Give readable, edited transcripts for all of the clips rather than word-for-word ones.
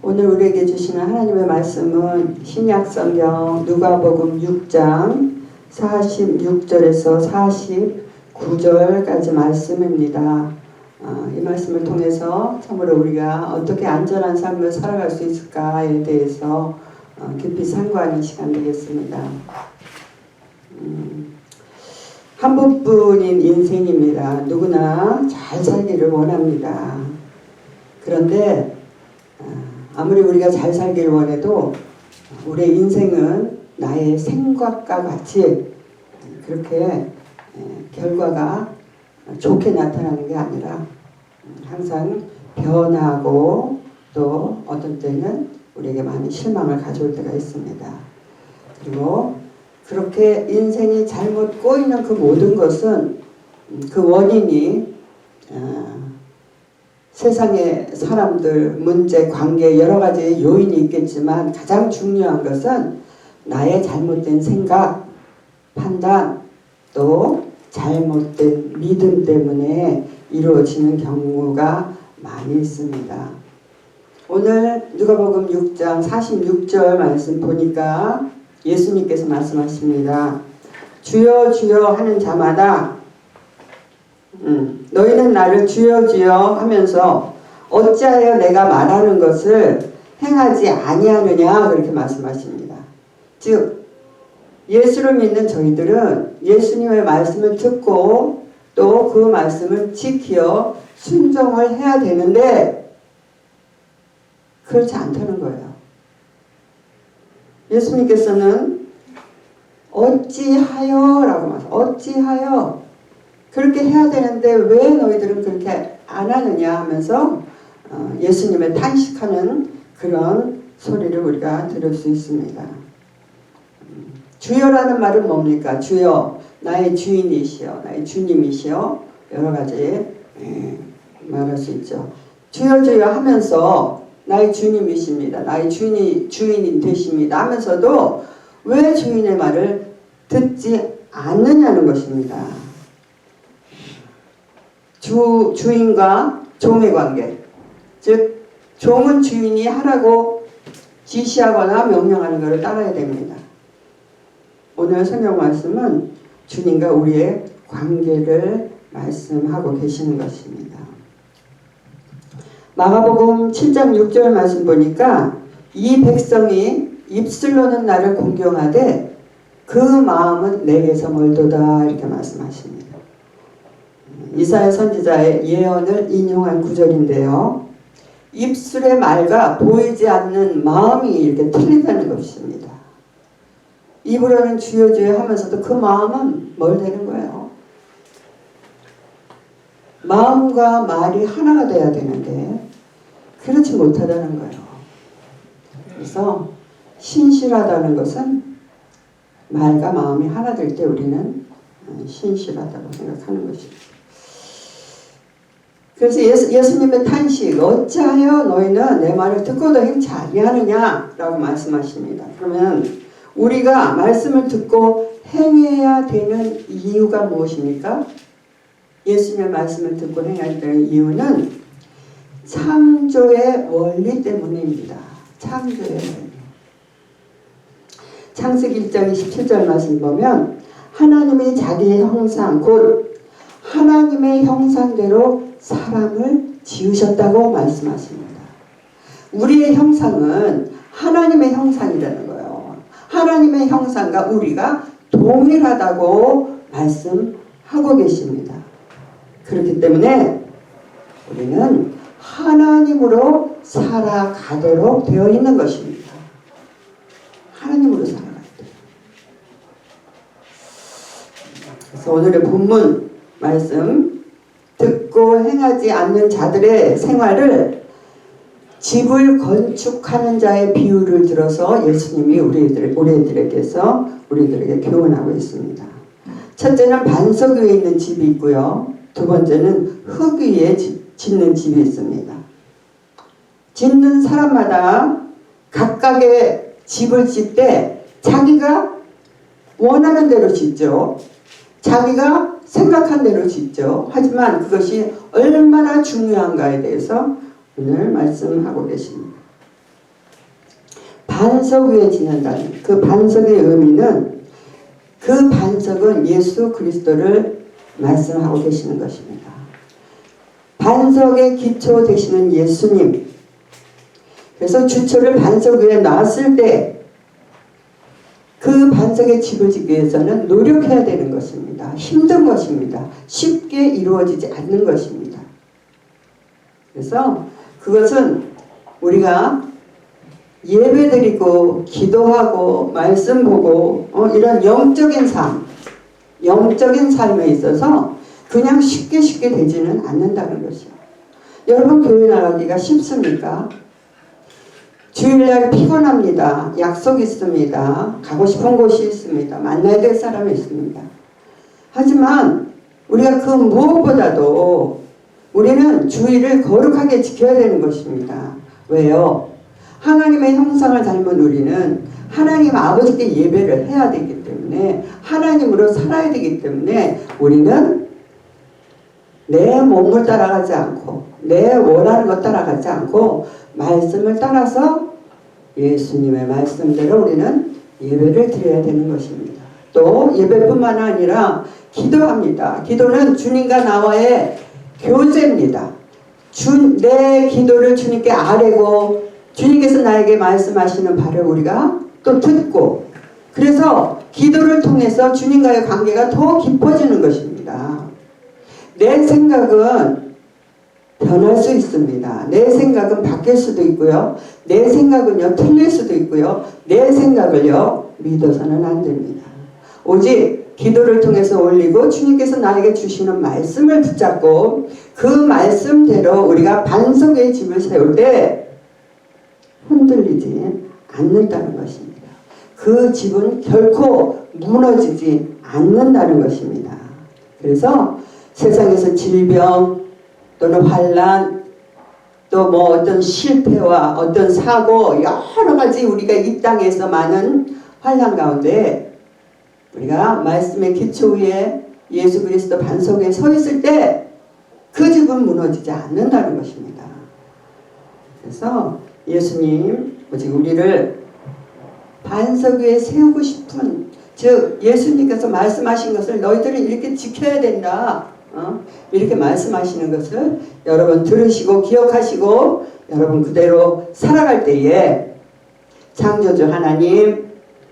오늘 우리에게 주시는 하나님의 말씀은 신약성경 누가복음 6장 46절에서 49절까지 말씀입니다. 이 말씀을 통해서 참으로 우리가 어떻게 안전한 삶을 살아갈 수 있을까에 대해서 깊이 상고하는 시간 되겠습니다. 한 번뿐인 인생입니다. 누구나 잘 살기를 원합니다. 그런데 아무리 우리가 잘 살기를 원해도 우리의 인생은 나의 생각과 같이 그렇게 결과가 좋게 나타나는 게 아니라 항상 변하고 또 어떤 때는 우리에게 많은 실망을 가져올 때가 있습니다. 그리고 그렇게 인생이 잘못 꼬이는 그 모든 것은 그 원인이 세상의 사람들, 문제, 관계 여러 가지 요인이 있겠지만 가장 중요한 것은 나의 잘못된 생각, 판단, 또 잘못된 믿음 때문에 이루어지는 경우가 많이 있습니다. 오늘 누가복음 6장 46절 말씀 보니까 예수님께서 말씀하십니다. 주여 주여 하는 자마다 너희는 나를 주여 주여 하면서 어찌하여 내가 말하는 것을 행하지 아니하느냐 그렇게 말씀하십니다. 즉 예수를 믿는 저희들은 예수님의 말씀을 듣고 또 그 말씀을 지켜 순종을 해야 되는데 그렇지 않다는 거예요. 예수님께서는 어찌하여 라고 말씀, 어찌하여 그렇게 해야 되는데 왜 너희들은 그렇게 안 하느냐 하면서 예수님의 탄식하는 그런 소리를 우리가 들을 수 있습니다. 주여라는 말은 뭡니까? 주여, 나의 주인이시여, 나의 주님이시여, 여러 가지 말할 수 있죠. 주여 주여 하면서 나의 주님이십니다. 나의 주인이 되십니다 하면서도 왜 주인의 말을 듣지 않느냐는 것입니다. 주인과 종의 관계, 즉 종은 주인이 하라고 지시하거나 명령하는 것을 따라야 됩니다. 오늘 성경 말씀은 주님과 우리의 관계를 말씀하고 계시는 것입니다. 마가복음 7장 6절 말씀 보니까 이 백성이 입술로는 나를 공경하되 그 마음은 내게서 멀도다 이렇게 말씀하십니다. 이사야 선지자의 예언을 인용한 구절인데요. 입술의 말과 보이지 않는 마음이 이렇게 틀리다는 것입니다. 입으로는 주여 주여 하면서도 그 마음은 뭘 되는 거예요? 마음과 말이 하나가 돼야 되는데 그렇지 못하다는 거예요. 그래서 신실하다는 것은 말과 마음이 하나 될 때 우리는 신실하다고 생각하는 것입니다. 그래서 예수님의 탄식, 어찌하여 너희는 내 말을 듣고도 행치 아니하느냐 라고 말씀하십니다. 그러면 우리가 말씀을 듣고 행해야 되는 이유가 무엇입니까? 예수님의 말씀을 듣고 행해야 되는 이유는 창조의 원리 때문입니다. 창조의 원리. 창세기 1장 27절 말씀 보면 하나님이 자기의 형상 곧 하나님의 형상대로 사람을 지으셨다고 말씀하십니다. 우리의 형상은 하나님의 형상이라는 거예요. 하나님의 형상과 우리가 동일하다고 말씀하고 계십니다. 그렇기 때문에 우리는 하나님으로 살아가도록 되어 있는 것입니다. 하나님으로 살아가야 돼요. 그래서 오늘의 본문 말씀 듣고 행하지 않는 자들의 생활을 집을 건축하는 자의 비유를 들어서 예수님이 우리들에게 교훈하고 있습니다. 첫째는 반석 위에 있는 집이 있고요. 두 번째는 흙 위에 짓는 집이 있습니다. 짓는 사람마다 각각의 집을 짓 때 자기가 원하는 대로 짓죠. 자기가 생각한 대로 짓죠. 하지만 그것이 얼마나 중요한가에 대해서 오늘 말씀하고 계십니다. 반석 위에 짓는다는 그 반석의 의미는 그 반석은 예수 그리스도를 말씀하고 계시는 것입니다. 반석의 기초 되시는 예수님. 그래서 주초를 반석 위에 놨을 때 그 반석에 집을 짓기 위해서는 노력해야 되는 것입니다. 힘든 것입니다. 쉽게 이루어지지 않는 것입니다. 그래서 그것은 우리가 예배드리고 기도하고 말씀 보고 이런 영적인 삶에 있어서 그냥 쉽게 되지는 않는다는 것이요. 여러분 교회 나가기가 쉽습니까? 주일날 피곤합니다. 약속 있습니다. 가고 싶은 곳이 있습니다. 만나야 될 사람이 있습니다. 하지만 우리가 그 무엇보다도 우리는 주일을 거룩하게 지켜야 되는 것입니다. 왜요? 하나님의 형상을 닮은 우리는 하나님 아버지께 예배를 해야 되기 때문에 하나님으로 살아야 되기 때문에 우리는 내 몸을 따라가지 않고 내 원하는 것 따라가지 않고 말씀을 따라서 예수님의 말씀대로 우리는 예배를 드려야 되는 것입니다. 또 예배뿐만 아니라 기도합니다. 기도는 주님과 나와의 교제입니다. 내 기도를 주님께 아뢰고 주님께서 나에게 말씀하시는 바를 우리가 또 듣고 그래서 기도를 통해서 주님과의 관계가 더 깊어지는 것입니다. 내 생각은 변할 수 있습니다. 내 생각은 바뀔 수도 있고요. 내 생각은요 틀릴 수도 있고요. 내 생각을요 믿어서는 안 됩니다. 오직 기도를 통해서 올리고 주님께서 나에게 주시는 말씀을 붙잡고 그 말씀대로 우리가 반석 위에 집을 세울 때 흔들리지 않는다는 것입니다. 그 집은 결코 무너지지 않는다는 것입니다. 그래서 세상에서 질병 또는 환난 또 뭐 어떤 실패와 어떤 사고 여러 가지 우리가 이 땅에서 많은 환난 가운데 우리가 말씀의 기초 위에 예수 그리스도 반석 위에 서 있을 때 그 집은 무너지지 않는다는 것입니다. 그래서 예수님 오직 우리를 반석 위에 세우고 싶은 즉 예수님께서 말씀하신 것을 너희들은 이렇게 지켜야 된다. 이렇게 말씀하시는 것을 여러분 들으시고 기억하시고 여러분 그대로 살아갈 때에 창조주 하나님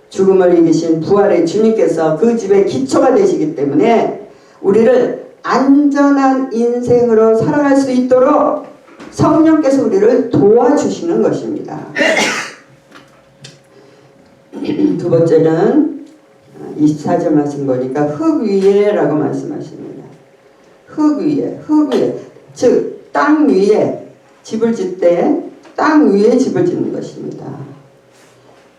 죽음을 이기신 부활의 주님께서 그 집의 기초가 되시기 때문에 우리를 안전한 인생으로 살아갈 수 있도록 성령께서 우리를 도와주시는 것입니다. 두 번째는 24절 말씀 보니까 흙 위에 라고 말씀하십니다. 흙 위에 즉 땅 위에 집을 짓 때 땅 위에 집을 짓는 것입니다.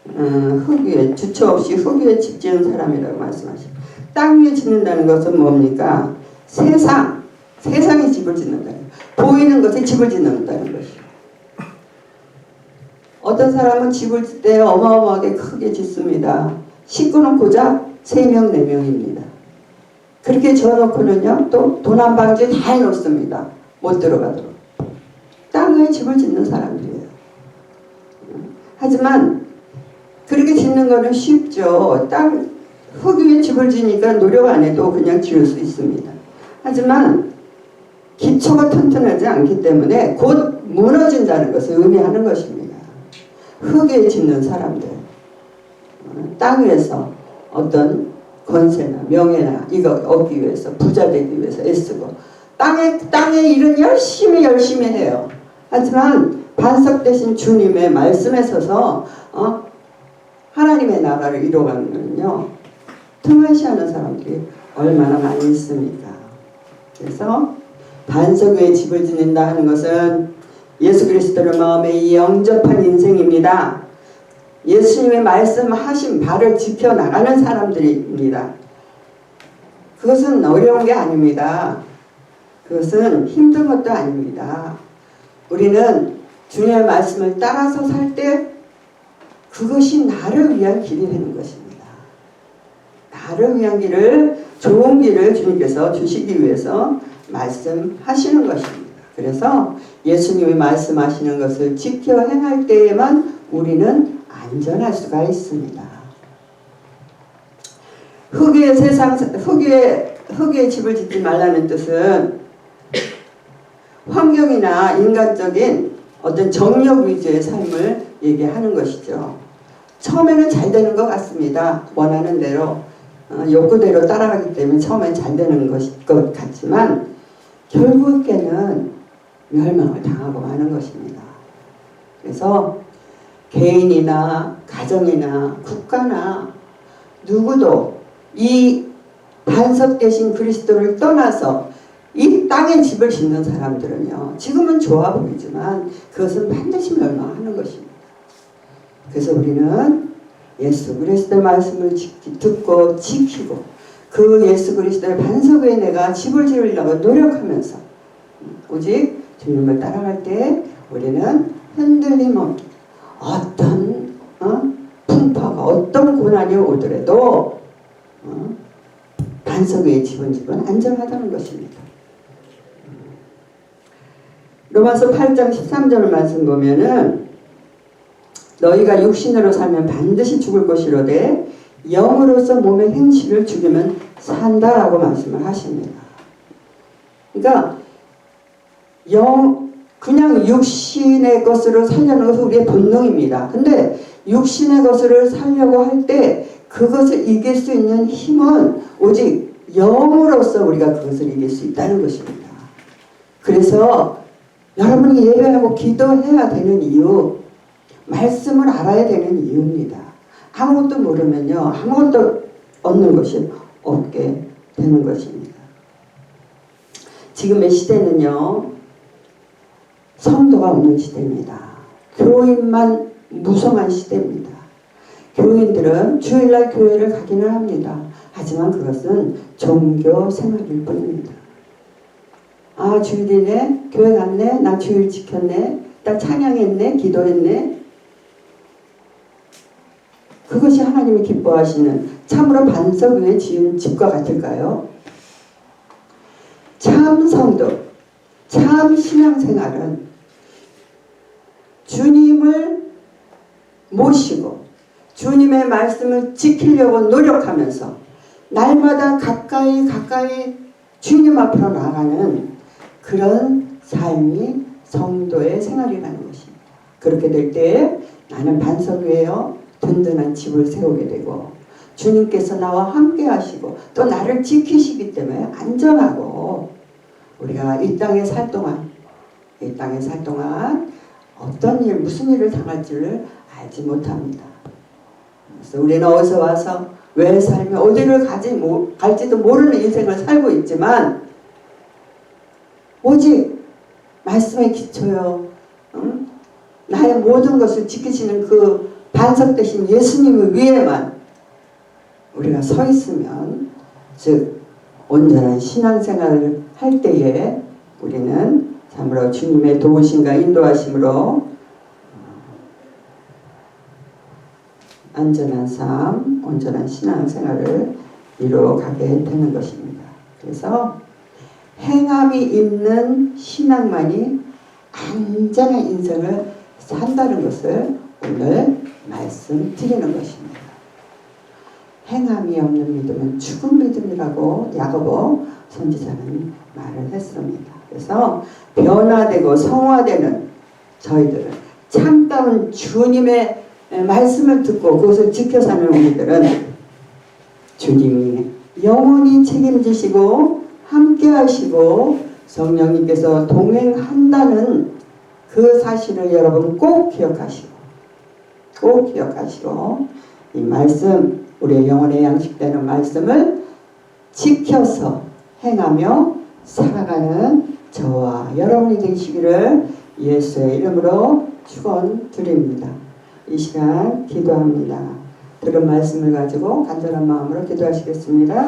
흙 위에 주처 없이 흙 위에 집 지은 사람이라고 말씀하십니다. 땅 위에 짓는다는 것은 뭡니까? 세상에 집을 짓는다는 보이는 것에 집을 짓는다는 것이죠. 어떤 사람은 집을 짓 때 어마어마하게 크게 짓습니다. 식구는 고작 3명, 4명입니다. 그렇게 지어놓고는요 또 도난방지 다 해놓습니다. 못 들어가도록. 땅에 집을 짓는 사람들이에요. 하지만 그렇게 짓는 거는 쉽죠. 흙 위에 집을 지니까 노력 안 해도 그냥 지을 수 있습니다. 하지만 기초가 튼튼하지 않기 때문에 곧 무너진다는 것을 의미하는 것입니다. 흙 위에 짓는 사람들 땅 위에서 어떤 권세나 명예나 이거 얻기 위해서 부자 되기 위해서 애쓰고 땅의 일은 열심히 해요. 하지만 반석 되신 주님의 말씀에 서서 하나님의 나라를 이뤄가는 것은요 등한시하는 사람들이 얼마나 많이 있습니까? 그래서 반석 위에 집을 짓는다 하는 것은 예수 그리스도를 마음에 영접한 인생입니다. 예수님의 말씀하신 바를 지켜나가는 사람들입니다. 그것은 어려운 게 아닙니다. 그것은 힘든 것도 아닙니다. 우리는 주님의 말씀을 따라서 살 때 그것이 나를 위한 길이 되는 것입니다. 나를 위한 길을 좋은 길을 주님께서 주시기 위해서 말씀하시는 것입니다. 그래서 예수님이 말씀하시는 것을 지켜 행할 때에만 우리는 안전할 수가 있습니다. 흙위에 집을 짓지 말라는 뜻은 환경이나 인간적인 어떤 정력 위주의 삶을 얘기하는 것이죠. 처음에는 잘 되는 것 같습니다. 원하는 대로 욕구대로 따라가기 때문에 처음엔 잘 되는 것 같지만 결국에는 멸망을 당하고 마는 것입니다. 그래서 개인이나 가정이나 국가나 누구도 이 반석 대신 그리스도를 떠나서 이 땅에 집을 짓는 사람들은요, 지금은 좋아 보이지만 그것은 반드시 멸망하는 것입니다. 그래서 우리는 예수 그리스도의 말씀을 듣고 지키고 그 예수 그리스도의 반석 위에 내가 집을 지으려고 노력하면서 오직 주님을 따라갈 때 우리는 흔들림 없게 어떤 풍파가 어떤 고난이 오더라도 반석 위에 집은 안전하다는 것입니다. 로마서 8장 13절 말씀 보면은 너희가 육신으로 살면 반드시 죽을 것이로되 영으로서 몸의 행실을 죽이면 산다라고 말씀을 하십니다. 그러니까 그냥 육신의 것으로 살려는 것은 우리의 본능입니다. 근데 육신의 것을 살려고 할 때 그것을 이길 수 있는 힘은 오직 영으로서 우리가 그것을 이길 수 있다는 것입니다. 그래서 여러분이 예배하고 기도해야 되는 이유, 말씀을 알아야 되는 이유입니다. 아무것도 모르면요, 아무것도 얻는 것이 없게 되는 것입니다. 지금의 시대는요, 성도가 없는 시대입니다. 교인만 무성한 시대입니다. 교인들은 주일날 교회를 가기는 합니다. 하지만 그것은 종교 생활일 뿐입니다. 아, 주일이네, 교회 갔네, 나 주일 지켰네, 나 찬양했네, 기도했네. 그것이 하나님이 기뻐하시는 참으로 반석 위에 지은 집과 같을까요? 참 성도, 참 신앙생활은 주님을 모시고 주님의 말씀을 지키려고 노력하면서 날마다 가까이 주님 앞으로 나가는 그런 삶이 성도의 생활이라는 것입니다. 그렇게 될 때 나는 반석 위에요 든든한 집을 세우게 되고 주님께서 나와 함께 하시고 또 나를 지키시기 때문에 안전하고 우리가 이 땅에 살 동안 어떤 일, 무슨 일을 당할지를 알지 못합니다. 그래서 우리는 어디서 와서 왜 살며 어디를 갈지도 모르는 인생을 살고 있지만 오직 말씀에 기초요. 나의 모든 것을 지키시는 그 반석 되신 예수님을 위해만 우리가 서 있으면 즉 온전한 신앙생활을 할 때에 우리는 참으로 주님의 도우심과 인도하심으로 안전한 삶, 온전한 신앙생활을 이루어가게 되는 것입니다. 그래서 행함이 있는 신앙만이 안전한 인생을 산다는 것을 오늘 말씀드리는 것입니다. 행함이 없는 믿음은 죽은 믿음이라고 야고보 선지자는 말을 했습니다. 그래서 변화되고 성화되는 저희들은 참다운 주님의 말씀을 듣고 그것을 지켜 사는 우리들은 주님이 영원히 책임지시고 함께 하시고 성령님께서 동행한다는 그 사실을 여러분 꼭 기억하시고 이 말씀, 우리의 영혼의 양식되는 말씀을 지켜서 행하며 살아가는 저와 여러분이 되시기를 예수의 이름으로 축원드립니다. 이 시간 기도합니다. 들은 말씀을 가지고 간절한 마음으로 기도하시겠습니다.